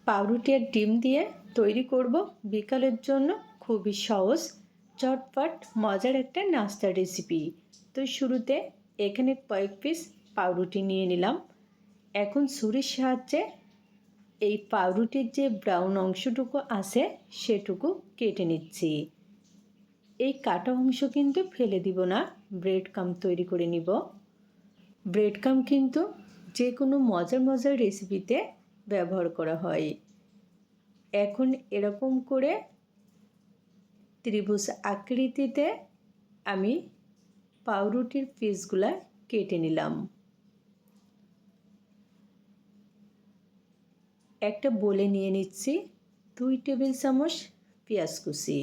পাউরুটি আর ডিম দিয়ে তৈরি করব বিকালের জন্য খুবই সহজ ঝটপট মজার একটা নাস্তার রেসিপি। তো শুরুতে এখানে কয়েক পিস পাউরুটি নিয়ে নিলাম। এখন ছুরির সাহায্যে এই পাউরুটির যে ব্রাউন অংশটুকু আছে সেটুকু কেটে নিচ্ছি। এই কাটা অংশ কিন্তু ফেলে দিব না, ব্রেড কাম তৈরি করে নিব। ব্রেড কাম কিন্তু যে কোনো মজার মজার রেসিপিতে ব্যবহার করা হয়। এখন এরকম করে ত্রিভুজ আকৃতিতে আমি পাউরুটির পিসগুলা কেটে নিলাম। একটা বলে নিয়ে নিচ্ছি 2 টেবিল চামচ পেঁয়াজ কুচি,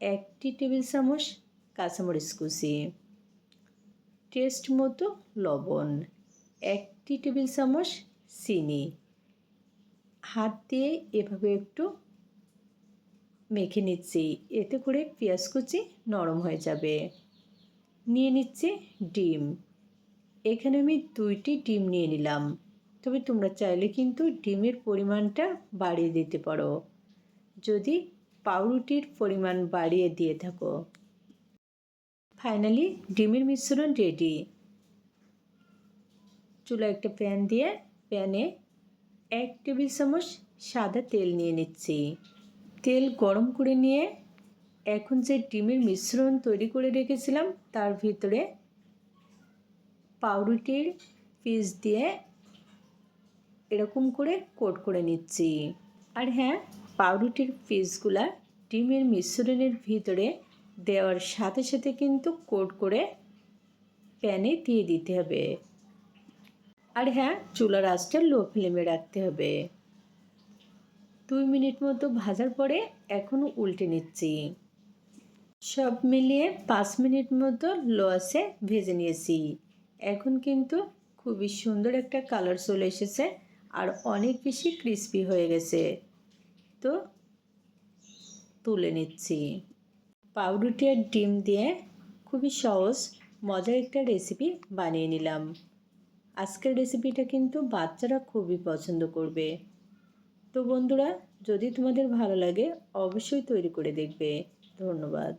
1 টেবিল চামচ কাঁচামরিচ কুচি, টেস্ট মতো লবণ, 1 টেবিল চামচ চিনি। হাত দিয়ে এভাবে একটু মেখে নিচ্ছি, এতে করে পেঁয়াজ কুচি নরম হয়ে যাবে। নিয়ে নিচ্ছি ডিম। এখানে আমি 2টি ডিম নিয়ে নিলাম, তবে তোমরা চাইলে কিন্তু ডিমের পরিমাণটা বাড়িয়ে দিতে পারো যদি পাউরুটির পরিমাণ বাড়িয়ে দিয়ে থাকো। ফাইনালি ডিমের মিশ্রণ রেডি। চুলায় একটা প্যান দিয়ে প্যানে 1 টেবিল চামচ সাদা তেল নিয়ে নিচ্ছি। তেল গরম করে নিয়ে এখন যে ডিমের মিশ্রণ তৈরি করে রেখেছিলাম তার ভিতরে পাউরুটির পিস দিয়ে এরকম করে কোট করে নিচ্ছি। আর হ্যাঁ, পাউরুটির পিসগুলা ডিমের মিশ্রণের ভিতরে দেওয়ার সাথে সাথে কিন্তু কোট করে প্যানে দিয়ে দিতে হবে। আর হ্যাঁ, চুলার আঁচটা লো ফ্লেমে রাখতে হবে। 2 মিনিট মতো ভাজার পরে এখন উল্টে নিচ্ছি। সব মিলিয়ে 5 মিনিট মতো লো আঁচে ভেজে নিয়েছি। এখন কিন্তু খুবই সুন্দর একটা কালার চলে এসেছে আর অনেক বেশি ক্রিস্পি হয়ে গেছে। তো তুলে নিচ্ছি। পাউরুটি আর ডিম দিয়ে খুবই সহজ মজার একটা রেসিপি বানিয়ে নিলাম। আজকের রেসিপিটা কিন্তু বাচ্চারা খুবই পছন্দ করবে। তো বন্ধুরা, যদি তোমাদের ভালো লাগে অবশ্যই তৈরি করে দেখবে। ধন্যবাদ।